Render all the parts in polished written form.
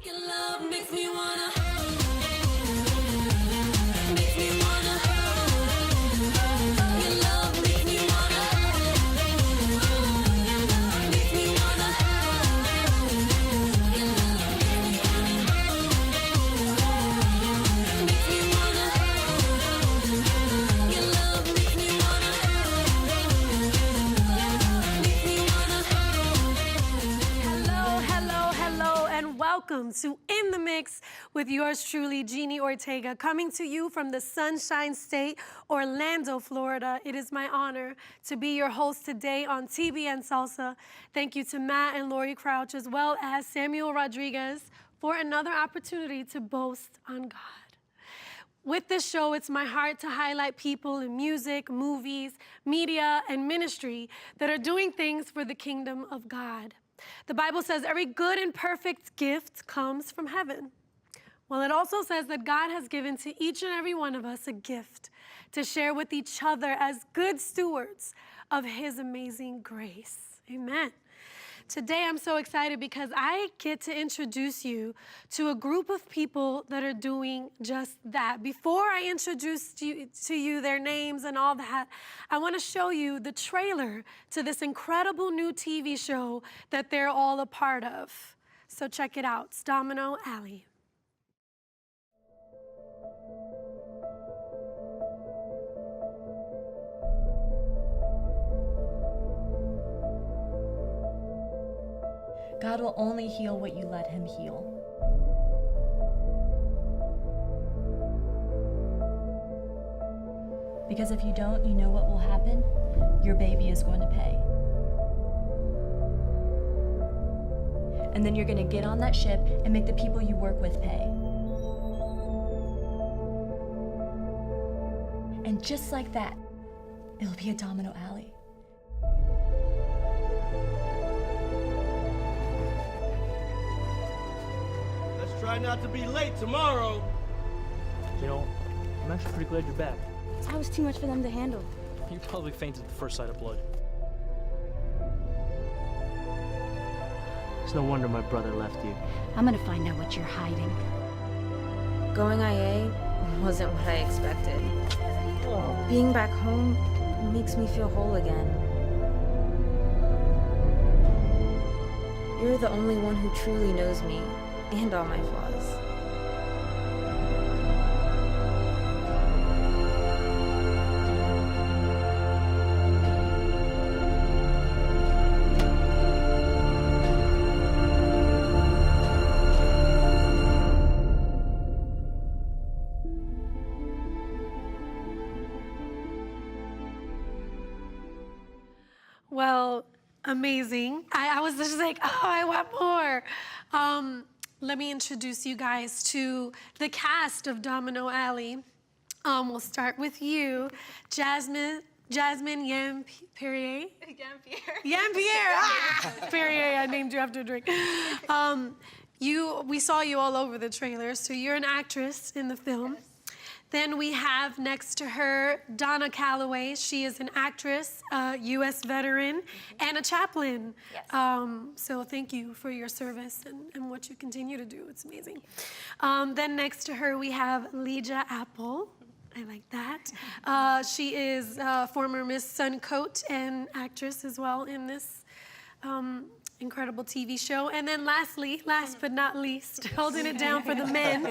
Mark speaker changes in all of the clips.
Speaker 1: Your love makes me wanna, makes me wanna, your love makes me wanna, makes me wanna, your love makes me wanna, your love makes me wanna, makes me wanna.
Speaker 2: Hello, hello, hello, and welcome to In the Mix with yours truly, Jeannie Ortega, coming to you from the Sunshine State, Orlando, Florida. It is my honor to be your host today on TBN Salsa. Thank you to Matt and Lori Crouch, as well as Samuel Rodriguez, for another opportunity to boast on God. With this show, it's my heart to highlight people in music, movies, media, and ministry that are doing things for the kingdom of God. The Bible says every good and perfect gift comes from heaven. Well, it also says that God has given to each and every one of us a gift to share with each other as good stewards of His amazing grace. Amen. Today, I'm so excited because I get to introduce you to a group of people that are doing just that. Before I introduce to you their names and all that, I want to show you the trailer to this incredible new TV show that they're all a part of. So check it out. It's Domino Alley.
Speaker 3: God will only heal what you let Him heal. Because if you don't, you know what will happen? Your baby is going to pay. And then you're going to get on that ship and make the people you work with pay. And just like that, it'll be a domino alley.
Speaker 4: Try not to be late tomorrow.
Speaker 5: You know, I'm actually pretty glad you're back.
Speaker 6: That was too much for them to handle.
Speaker 5: You probably fainted at the first sight of blood. It's no wonder my brother left you.
Speaker 6: I'm gonna find out what you're hiding.
Speaker 7: Going IA wasn't what I expected. Being back home makes me feel whole again. You're the only one who truly knows me and all my flaws.
Speaker 2: Well, amazing. I was just like, oh, I want more. Let me introduce you guys to the cast of Domino Alley. We'll start with you, Jasmine Yam Perrier. Yam Pierre. Perrier, I named you after a drink. We saw you all over the trailer, so you're an actress in the film. Yes. Then we have next to her Donna Calloway. She is an actress, a U.S. veteran, and a chaplain. Yes. So thank you for your service and what you continue to do. It's amazing. Then next to her we have Leija Apple. I like that. She is former Miss Suncoat and actress as well in this incredible TV show. And then lastly, last but not least, holding it down for the men,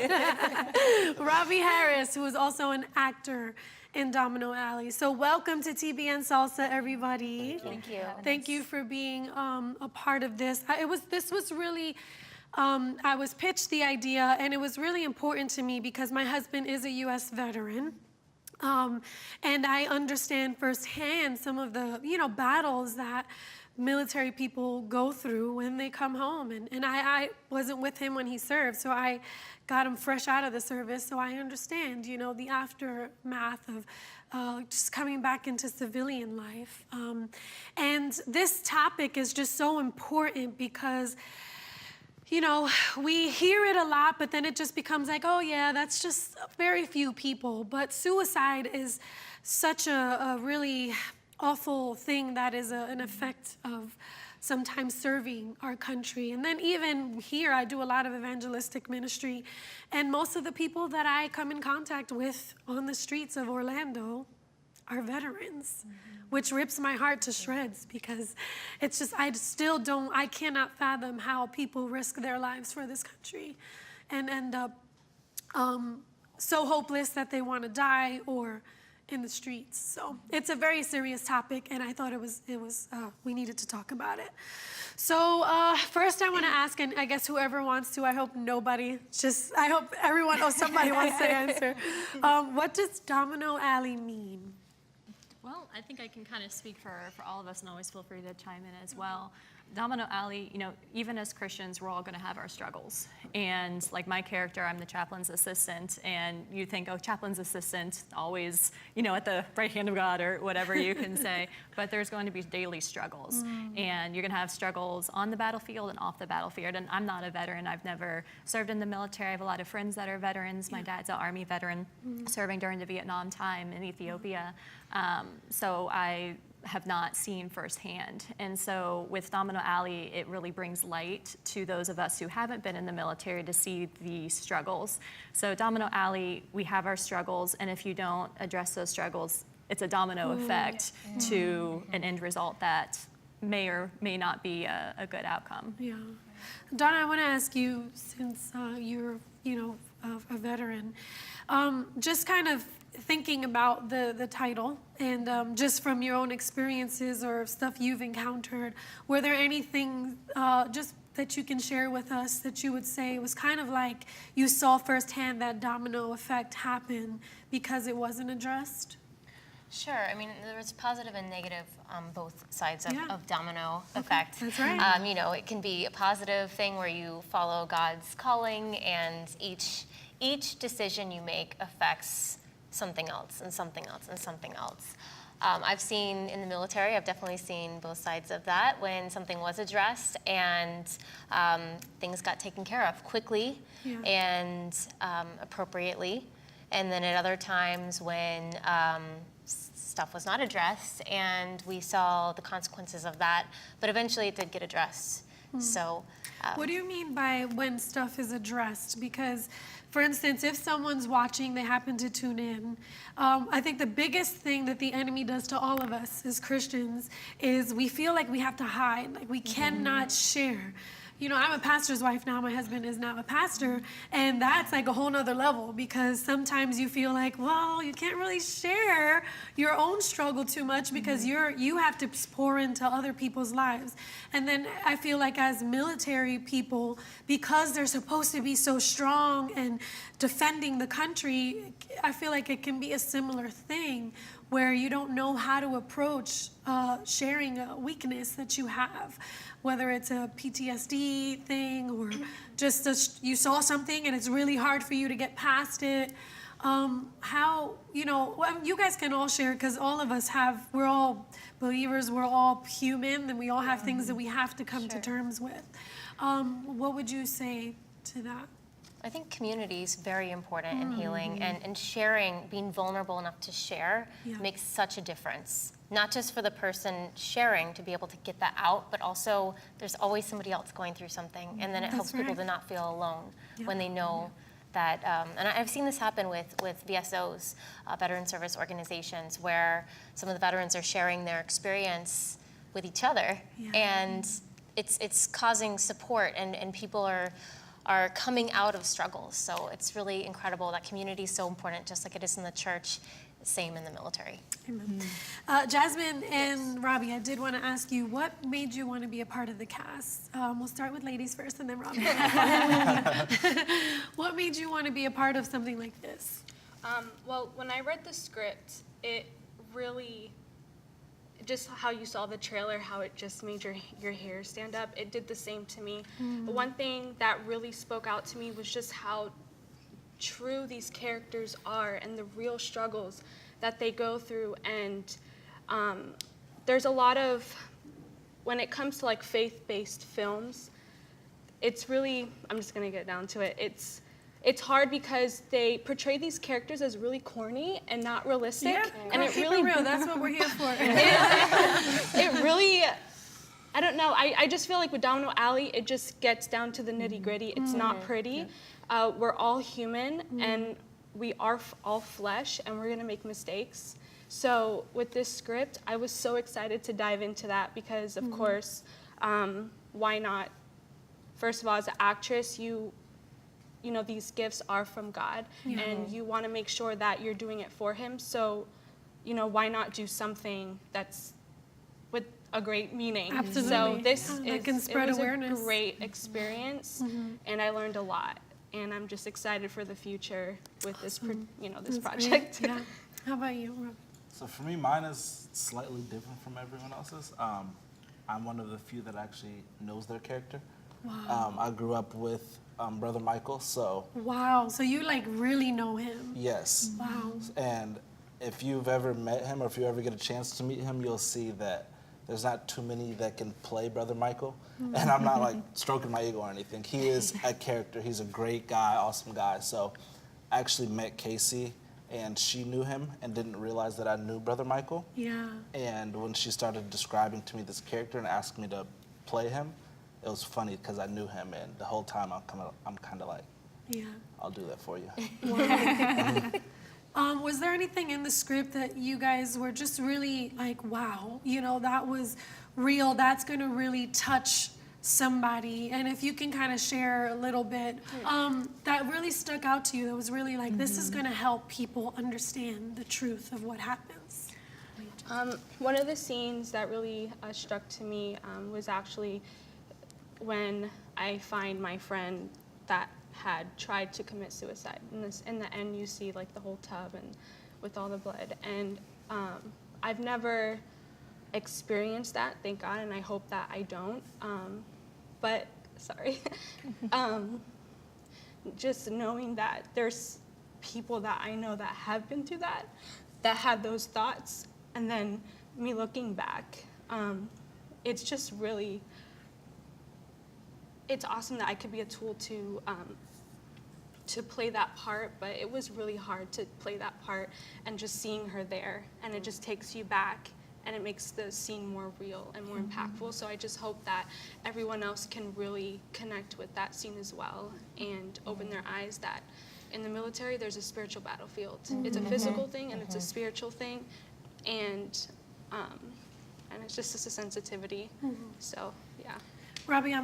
Speaker 2: Robbie Harris, who is also an actor in Domino Alley. So welcome to TBN Salsa, everybody.
Speaker 6: Thank you.
Speaker 2: Thank you for being a part of this. This was really, I was pitched the idea, and it was really important to me because my husband is a U.S. veteran. And I understand firsthand some of the, battles that military people go through when they come home. And I wasn't with him when he served, so I got him fresh out of the service, so I understand, the aftermath of just coming back into civilian life. And this topic is just so important because we hear it a lot, but then it just becomes like, oh yeah, that's just very few people. But suicide is such a really awful thing that is an effect of sometimes serving our country. And then even here, I do a lot of evangelistic ministry. And most of the people that I come in contact with on the streets of Orlando are veterans, which rips my heart to shreds because it's just, I cannot fathom how people risk their lives for this country and end up so hopeless that they want to die or in the streets. So it's a very serious topic, and I thought we needed to talk about it. So first I want to ask, and I guess whoever wants to, I hope everyone, somebody wants to answer. What does Domino Alley mean?
Speaker 3: Well, I think I can kind of speak for all of us, and always feel free to chime in as well. Domino Alley, even as Christians, we're all going to have our struggles. And like my character, I'm the chaplain's assistant, and you think, oh, chaplain's assistant, always, at the right hand of God or whatever you can say. But there's going to be daily struggles. And you're going to have struggles on the battlefield and off the battlefield. And I'm not a veteran. I've never served in the military. I have a lot of friends that are veterans. My dad's an Army veteran serving during the Vietnam time in Ethiopia. So I have not seen firsthand. And so with Domino Alley, it really brings light to those of us who haven't been in the military to see the struggles. So Domino Alley, we have our struggles, and if you don't address those struggles, it's a domino effect to an end result that may or may not be a good outcome.
Speaker 2: Yeah. Donna, I want to ask you, since you're, a veteran, just kind of thinking about the title and just from your own experiences or stuff you've encountered, were there anything just that you can share with us that you would say was kind of like you saw firsthand that domino effect happen because it wasn't addressed?
Speaker 8: Sure. I mean, there was positive and negative on both sides of domino effect.
Speaker 2: That's right.
Speaker 8: It can be a positive thing where you follow God's calling, and each decision you make affects something else and something else and something else. I've seen in the military, I've definitely seen both sides of that when something was addressed and things got taken care of quickly and appropriately. And then at other times when stuff was not addressed and we saw the consequences of that, but eventually it did get addressed. So.
Speaker 2: What do you mean by when stuff is addressed? Because, for instance, if someone's watching, they happen to tune in, I think the biggest thing that the enemy does to all of us as Christians is we feel like we have to hide, like we cannot share. I'm a pastor's wife now. My husband is now a pastor, and that's like a whole nother level because sometimes you feel like, well, you can't really share your own struggle too much because you have to pour into other people's lives. And then I feel like as military people, because they're supposed to be so strong and defending the country, I feel like it can be a similar thing where you don't know how to approach sharing a weakness that you have, whether it's a PTSD thing or just you saw something and it's really hard for you to get past it. You guys can all share because all of us we're all believers, we're all human, and we all have things that we have to come to terms with. What would you say to that?
Speaker 8: I think community is very important in healing, and sharing, being vulnerable enough to share makes such a difference. Not just for the person sharing to be able to get that out, but also there's always somebody else going through something, and then it helps people to not feel alone when they know that. And I've seen this happen with VSOs, veteran service organizations, where some of the veterans are sharing their experience with each other, and it's causing support, and people are coming out of struggles. So it's really incredible. That community is so important, just like it is in the church, same in the military.
Speaker 2: Amen. Jasmine and Robbie, I did want to ask you, what made you want to be a part of the cast? We'll start with ladies first and then Robbie. What made you want to be a part of something like this?
Speaker 9: Well, when I read the script, it really, just how you saw the trailer, how it just made your hair stand up, it did the same to me. But one thing that really spoke out to me was just how true these characters are and the real struggles that they go through. And there's a lot of, when it comes to like faith-based films, it's really, I'm just gonna get down to it, it's hard because they portray these characters as really corny and not realistic.
Speaker 2: Yeah,
Speaker 9: and it really
Speaker 2: real. That's what we're here for.
Speaker 9: It really I don't know. I just feel like with Domino Alley, it just gets down to the nitty gritty. It's not pretty. We're all human, and we are all flesh, and we're gonna make mistakes. So with this script, I was so excited to dive into that because, of course, why not? First of all, as an actress, you know, these gifts are from God, and you want to make sure that you're doing it for Him. So, you know, why not do something that's with a great meaning?
Speaker 2: Absolutely.
Speaker 9: So this
Speaker 2: that can spread
Speaker 9: it was
Speaker 2: awareness.
Speaker 9: a great experience, and I learned a lot. And I'm just excited for the future with this, you know, this
Speaker 2: That's great.
Speaker 9: project.
Speaker 2: Yeah. How about you, Rob?
Speaker 10: So for me, mine is slightly different from everyone else's. I'm one of the few that actually knows their character.
Speaker 2: Wow.
Speaker 10: I grew up with Brother Michael, so
Speaker 2: Wow. So you like really know him.
Speaker 10: yes.
Speaker 2: Wow.
Speaker 10: And if you've ever met him or if you ever get a chance to meet him, you'll see that there's not too many that can play Brother Michael. And I'm not like stroking my ego or anything. He is a character. He's a great guy, awesome guy. So I actually met Casey and she knew him and didn't realize that I knew Brother Michael.
Speaker 2: Yeah.
Speaker 10: And when she started describing to me this character and asked me to play him, it was funny because I knew him, and the whole time I'm kind of like,
Speaker 2: Yeah.
Speaker 10: I'll do that for you.
Speaker 2: Was there anything in the script that you guys were just really like, wow, you know, that was real, that's gonna really touch somebody? And if you can kind of share a little bit, that really stuck out to you, that was really like, this is gonna help people understand the truth of what happens.
Speaker 9: One of the scenes that really struck to me was actually when I find my friend that had tried to commit suicide. In the end, you see like the whole tub and with all the blood. And I've never experienced that, thank God, and I hope that I don't. But sorry, just knowing that there's people that I know that have been through that had those thoughts, and then me looking back, it's just really. It's awesome that I could be a tool to play that part, but it was really hard to play that part and just seeing her there, and it just takes you back and it makes the scene more real and more impactful. So I just hope that everyone else can really connect with that scene as well and open their eyes that in the military there's a spiritual battlefield. It's a physical thing and it's a spiritual thing, and it's just a sensitivity. So yeah.
Speaker 2: Robbie, I'm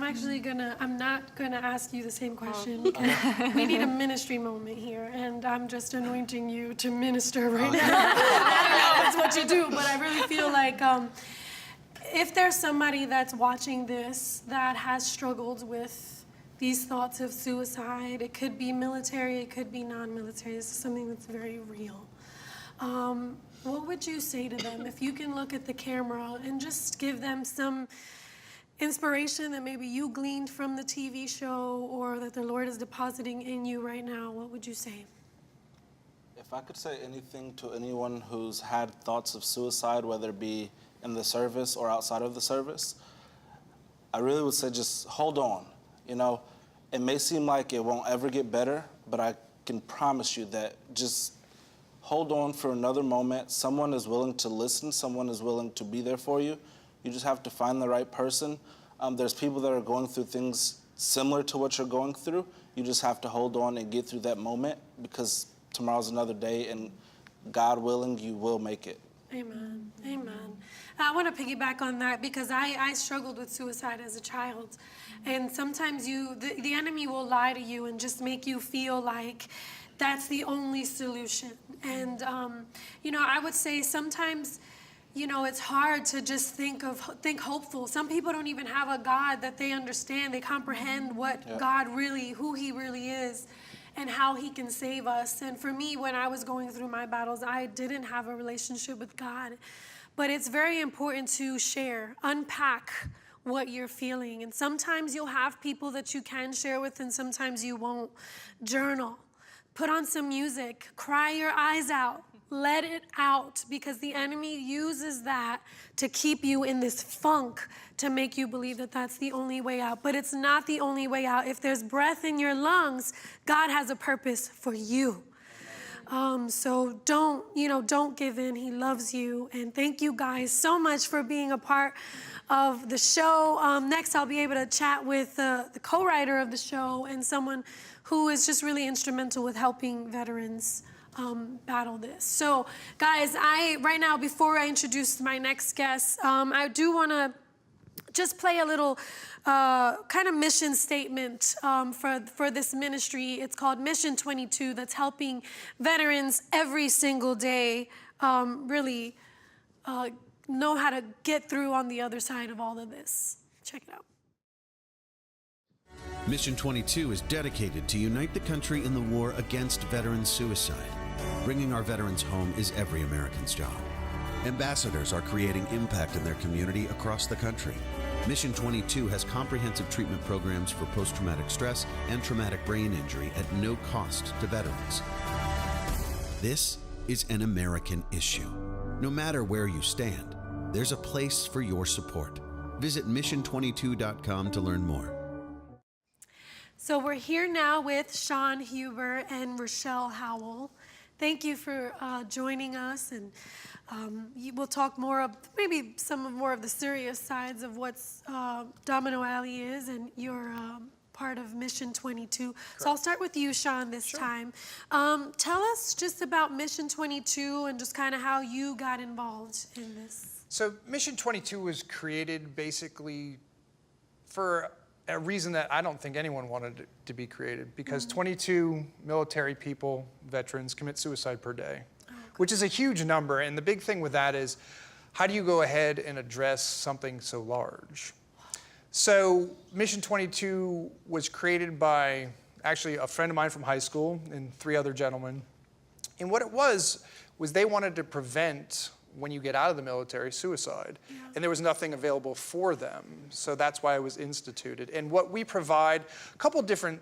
Speaker 2: not gonna ask you the same question because we need a ministry moment here, and I'm just anointing you to minister right now. I don't know if that's what you do, but I really feel like if there's somebody that's watching this that has struggled with these thoughts of suicide, it could be military, it could be non-military, this is something that's very real. What would you say to them if you can look at the camera and just give them some inspiration that maybe you gleaned from the TV show or that the Lord is depositing in you right now? What would you say?
Speaker 10: If I could say anything to anyone who's had thoughts of suicide, whether it be in the service or outside of the service, I really would say just hold on. You know, it may seem like it won't ever get better, but I can promise you that just hold on for another moment. Someone is willing to listen. Someone is willing to be there for you. You just have to find the right person. There's people that are going through things similar to what you're going through. You just have to hold on and get through that moment because tomorrow's another day, and God willing, you will make it.
Speaker 2: Amen. Amen. I want to piggyback on that because I struggled with suicide as a child. And sometimes the enemy will lie to you and just make you feel like that's the only solution. And, you know, I would say sometimes, you know, it's hard to just think hopeful. Some people don't even have a God that they understand. They comprehend what God really, who He really is and how He can save us. And for me, when I was going through my battles, I didn't have a relationship with God. But it's very important to share, unpack what you're feeling. And sometimes you'll have people that you can share with and sometimes you won't. Journal, put on some music, cry your eyes out. Let it out, because the enemy uses that to keep you in this funk to make you believe that that's the only way out. But it's not the only way out. If there's breath in your lungs, God has a purpose for you. So don't give in. He loves you. And thank you guys so much for being a part of the show. Next, I'll be able to chat with the co-writer of the show and someone who is just really instrumental with helping veterans battle this. So, guys, right now, before I introduce my next guest, I do want to just play a little kind of mission statement for this ministry. It's called Mission 22, that's helping veterans every single day really know how to get through on the other side of all of this. Check it out.
Speaker 11: Mission 22 is dedicated to unite the country in the war against veteran suicide. Bringing our veterans home is every American's job. Ambassadors are creating impact in their community across the country. Mission 22 has comprehensive treatment programs for post-traumatic stress and traumatic brain injury at no cost to veterans. This is an American issue. No matter where you stand, there's a place for your support. Visit mission22.com to learn more.
Speaker 2: So we're here now with Sean Huber and Rochelle Howell. Thank you for joining us, and we'll talk more of maybe more of the serious sides of what's Domino Alley is, and you're part of Mission 22. Correct. So I'll start with you, Sean, this time. Tell us just about Mission 22 and just kind of how you got involved in this.
Speaker 12: So Mission 22 was created basically for a reason that I don't think anyone wanted it to be created, because 22 military people, veterans, commit suicide per day, which is a huge number. And the big thing with that is, how do you go ahead and address something so large? So Mission 22 was created by actually a friend of mine from high school and 3 other gentlemen. And what it was they wanted to prevent, when you get out of the military, suicide. Yeah. And there was nothing available for them. So that's why it was instituted. And what we provide, a couple different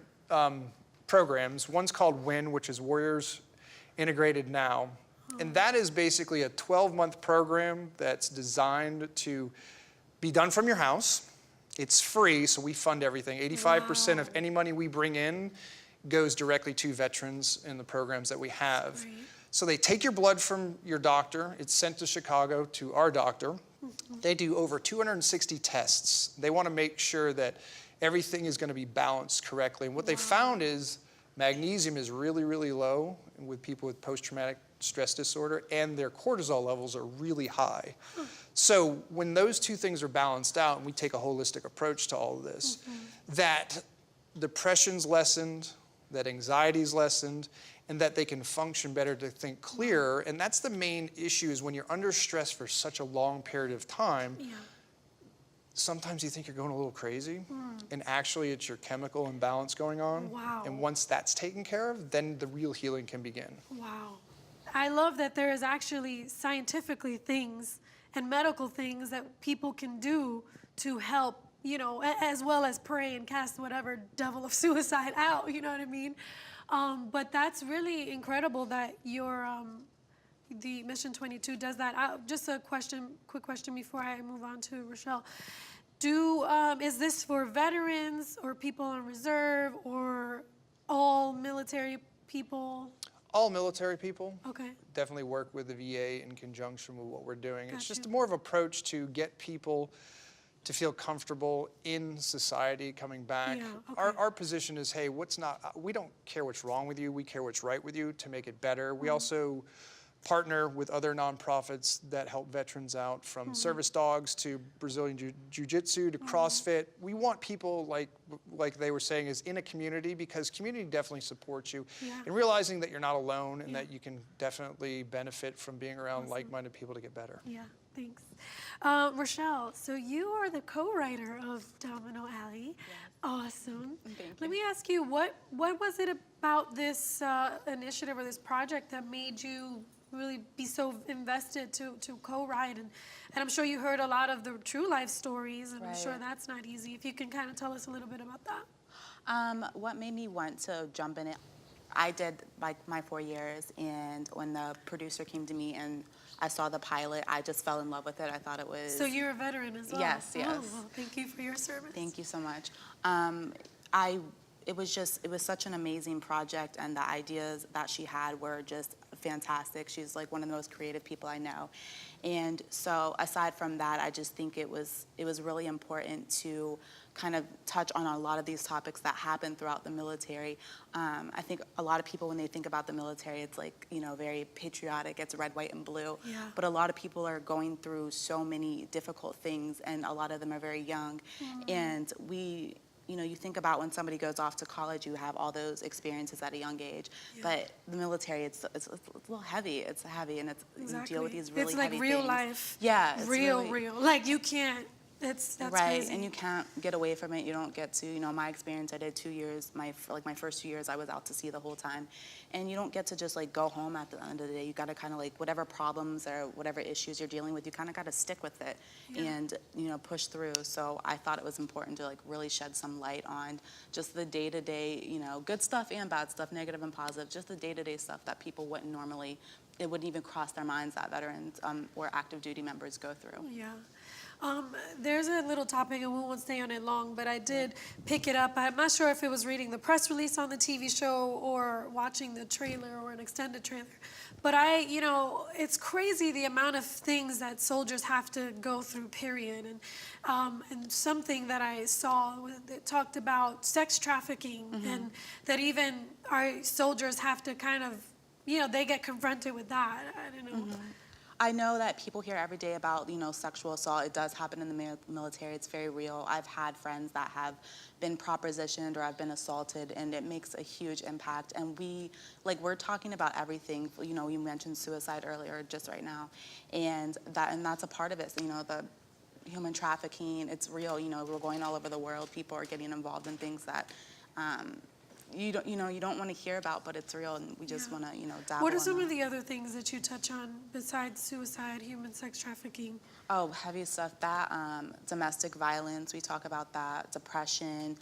Speaker 12: programs. One's called WIN, which is Warriors Integrated Now. And that is basically a 12-month program that's designed to be done from your house. It's free, so we fund everything. 85% of any money we bring in goes directly to veterans in the programs that we have. Great. So they take your blood from your doctor. It's sent to Chicago to our doctor. They do over 260 tests. They want to make sure that everything is going to be balanced correctly. And what they found is magnesium is really, really low with people with post-traumatic stress disorder, and their cortisol levels are really high. So when those two things are balanced out, and we take a holistic approach to all of this, that depression's lessened, that anxiety's lessened, and that they can function better, to think clearer. And that's the main issue, is when you're under stress for such a long period of time, sometimes you think you're going a little crazy, and actually it's your chemical imbalance going on. Wow. And once that's taken care of, then the real healing can begin.
Speaker 2: Wow. I love that there is actually scientifically things and medical things that people can do to help, as well as pray and cast whatever devil of suicide out, you know what I mean? But that's really incredible that the Mission 22 does that. Just a quick question before I move on to Rochelle. Is this for veterans or people on reserve or all military people?
Speaker 12: All military people.
Speaker 2: Okay.
Speaker 12: Definitely work with the VA in conjunction with what we're doing. It's just more of an approach to get people to feel comfortable in society coming back. Our position is, hey, we don't care what's wrong with you, we care what's right with you to make it better. We also partner with other nonprofits that help veterans out, from service dogs to Brazilian Jiu-Jitsu to CrossFit. We want people, like they were saying, is in a community, because community definitely supports you. And realizing that you're not alone, and that you can definitely benefit from being around like-minded people to get better.
Speaker 2: Yeah, thanks. Rochelle, so you are the co-writer of Domino Alley. Yes. Awesome. Let me ask you, what was it about this initiative or this project that made you really be so invested to co-write? And I'm sure you heard a lot of the true life stories, and I'm sure that's not easy. If you can kind of tell us a little bit about that.
Speaker 13: What made me want to jump in it, I did my 4 years, and when the producer came to me and I saw the pilot, I just fell in love with it. I thought it was...
Speaker 2: So you're a veteran as well?
Speaker 13: Yes, yes.
Speaker 2: Oh, well, thank you for your service.
Speaker 13: Thank you so much. I it was such an amazing project, and the ideas that she had were just fantastic. She's like one of the most creative people I know. And so aside from that, I just think it was really important to kind of touch on a lot of these topics that happen throughout the military. I think a lot of people, when they think about the military, it's like, you know, very patriotic, it's red, white, and blue.
Speaker 2: Yeah.
Speaker 13: But a lot of people are going through so many difficult things, and a lot of them are very young. And you know, you think about when somebody goes off to college, you have all those experiences at a young age.
Speaker 2: Yeah.
Speaker 13: But the military, it's a little heavy. It's heavy, and you deal with these really
Speaker 2: it's like
Speaker 13: heavy
Speaker 2: real
Speaker 13: things.
Speaker 2: Yeah,
Speaker 13: Yeah, it's
Speaker 2: real. Like you can't. That's
Speaker 13: right,
Speaker 2: crazy.
Speaker 13: and you can't get away from it. You don't get to, you know, my experience, I did 2 years, my first 2 years, I was out to sea the whole time. And you don't get to just like go home at the end of the day. You gotta kind of like, whatever problems or whatever issues you're dealing with, you kind of gotta stick with it and, you know, push through. So I thought it was important to like really shed some light on just the day-to-day, you know, good stuff and bad stuff, negative and positive, just the day-to-day stuff that people wouldn't normally, it wouldn't even cross their minds that veterans or active duty members go through.
Speaker 2: Yeah. There's a little topic, and we won't stay on it long, but I did pick it up. I'm not sure if it was reading the press release on the TV show or watching the trailer or an extended trailer. But you know, it's crazy the amount of things that soldiers have to go through, period. And something that I saw that talked about sex trafficking, and that even our soldiers have to kind of, you know, they get confronted with that. I don't know.
Speaker 13: I know that people hear every day about, you know, sexual assault. It does happen in the military. It's very real. I've had friends that have been propositioned or have been assaulted, and it makes a huge impact. And we're talking about everything. You know, you mentioned suicide earlier, just right now, and that's a part of it. So, you know, the human trafficking, it's real. You know, we're going all over the world. People are getting involved in things that you don't want to hear about, but it's real, and we just want to, you know, dabble.
Speaker 2: What are some of the other things that you touch on besides suicide, human sex trafficking?
Speaker 13: Oh, heavy stuff. That domestic violence, we talk about that. Depression,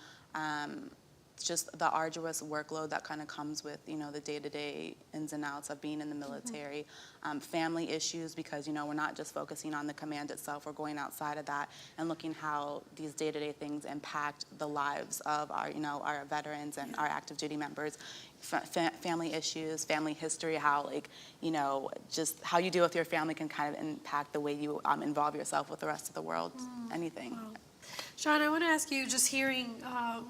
Speaker 13: just the arduous workload that kind of comes with, you know, the day-to-day ins and outs of being in the military. Family issues, because, you know, we're not just focusing on the command itself. We're going outside of that and looking how these day-to-day things impact the lives of our, you know, our veterans and our active duty members. Family issues, family history, how, like, you know, just how you deal with your family can kind of impact the way you involve yourself with the rest of the world. Anything.
Speaker 2: Wow. Sean, I want to ask you, just hearing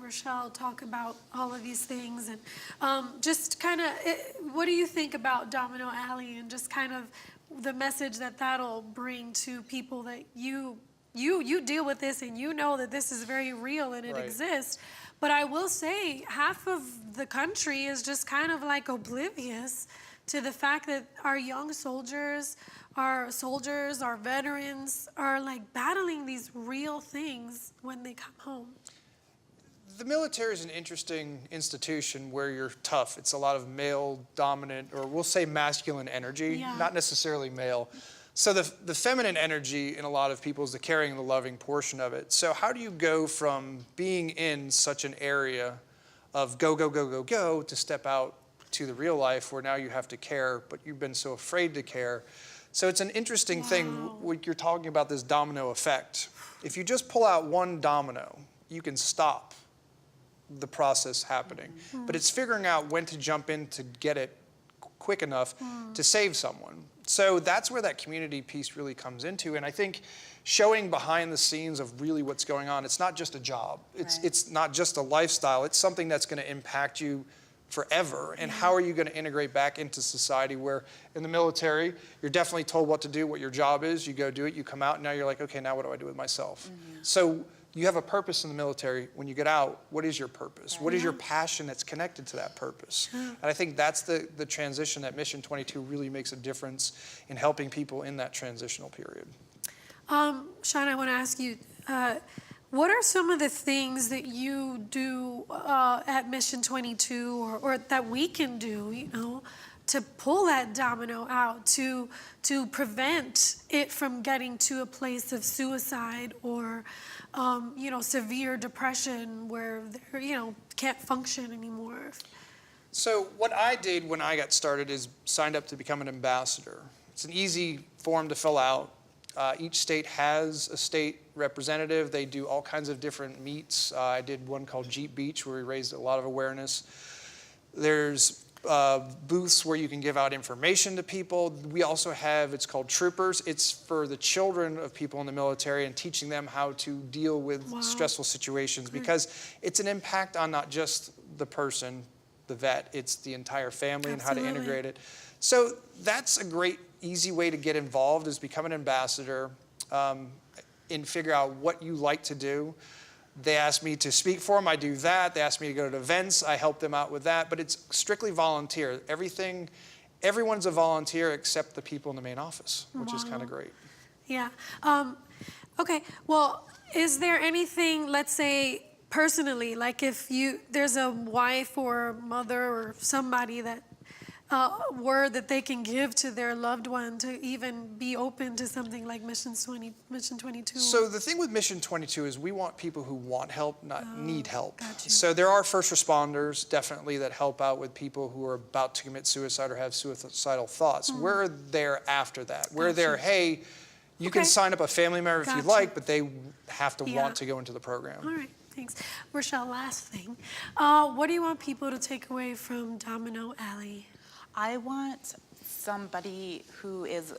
Speaker 2: Rochelle talk about all of these things, and just kind of, what do you think about Domino Alley, and just kind of the message that that'll bring to people that you deal with this, and you know that this is very real and it exists. But I will say, half of the country is just kind of like oblivious to the fact that our young soldiers, our veterans are like battling these real things when they come home.
Speaker 12: The military is an interesting institution where you're tough. It's a lot of male dominant, or we'll say masculine energy, not necessarily male. So the feminine energy in a lot of people is the caring and the loving portion of it. So how do you go from being in such an area of go, go, go, go, go, to step out to the real life where now you have to care, but you've been so afraid to care? So it's an interesting thing when you're talking about this domino effect. If you just pull out one domino, you can stop the process happening. But it's figuring out when to jump in to get it quick enough to save someone. So that's where that community piece really comes into. And I think showing behind the scenes of really what's going on, it's not just a job. It's not just a lifestyle. It's something that's going to impact you forever. And how are you going to integrate back into society, where in the military, you're definitely told what to do, what your job is, you go do it, you come out, and now you're like, okay, now what do I do with myself? So you have a purpose in the military. When you get out, what is your purpose? What is your passion that's connected to that purpose? And I think that's the transition that Mission 22 really makes a difference in helping people in that transitional period.
Speaker 2: Sean, I want to ask you, what are some of the things that you do at Mission 22, or that we can do, you know, to pull that domino out, to prevent it from getting to a place of suicide or, you know, severe depression where they, you know, can't function anymore?
Speaker 12: So what I did when I got started is signed up to become an ambassador. It's an easy form to fill out. Each state has a state representative. They do all kinds of different meets. I did one called Jeep Beach where we raised a lot of awareness. There's booths where you can give out information to people. We also have, it's called Troopers. It's for the children of people in the military and teaching them how to deal with stressful situations, because it's an impact on not just the person, the vet, it's the entire family and how to integrate it. So that's a great, easy way to get involved, is become an ambassador and figure out what you like to do. They ask me to speak for them, I do that. They ask me to go to events, I help them out with that. But it's strictly volunteer. Everyone's a volunteer except the people in the main office, which is kind of great.
Speaker 2: Yeah. Okay. Well, is there anything, let's say, personally, like if there's a wife or mother or somebody that word that they can give to their loved one to even be open to something like Mission 22?
Speaker 12: So the thing with Mission 22 is we want people who want help, not need help. So there are first responders, definitely, that help out with people who are about to commit suicide or have suicidal thoughts. We're there after that. We're there, hey, you can sign up a family member if you'd like, but they have to want to go into the program.
Speaker 2: All right, thanks. Rochelle, last thing. What do you want people to take away from Domino Alley?
Speaker 13: I want somebody who is,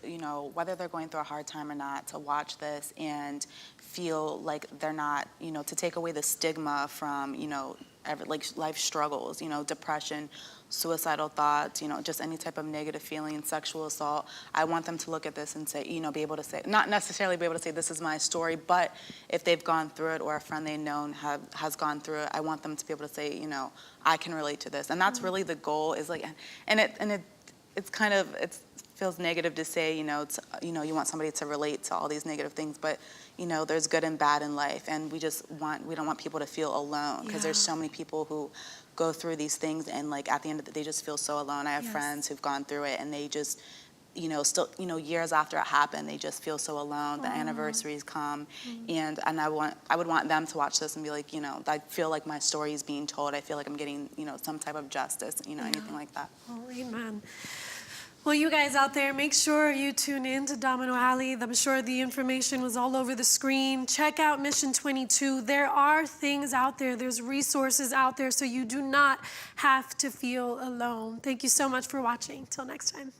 Speaker 13: whether they're going through a hard time or not, to watch this and feel like they're not, to take away the stigma from, life struggles, depression, suicidal thoughts, just any type of negative feeling, sexual assault. I want them to look at this and say, be able to say, not necessarily be able to say, this is my story, but if they've gone through it or a friend they've known has gone through it, I want them to be able to say, I can relate to this. And that's really the goal, is like, it's kind of, it feels negative to say, you want somebody to relate to all these negative things, but there's good and bad in life, and we don't want people to feel alone, because there's so many people who go through these things, and like at the end of the day, they just feel so alone. I have friends who've gone through it, and they just, still, years after it happened, they just feel so alone. The anniversaries come, and I would want them to watch this and be like, I feel like my story is being told. I feel like I'm getting, some type of justice, anything like that.
Speaker 2: Oh, amen. Well, you guys out there, make sure you tune in to Domino Alley. I'm sure the information was all over the screen. Check out Mission 22. There are things out there. There's resources out there, so you do not have to feel alone. Thank you so much for watching. Till next time.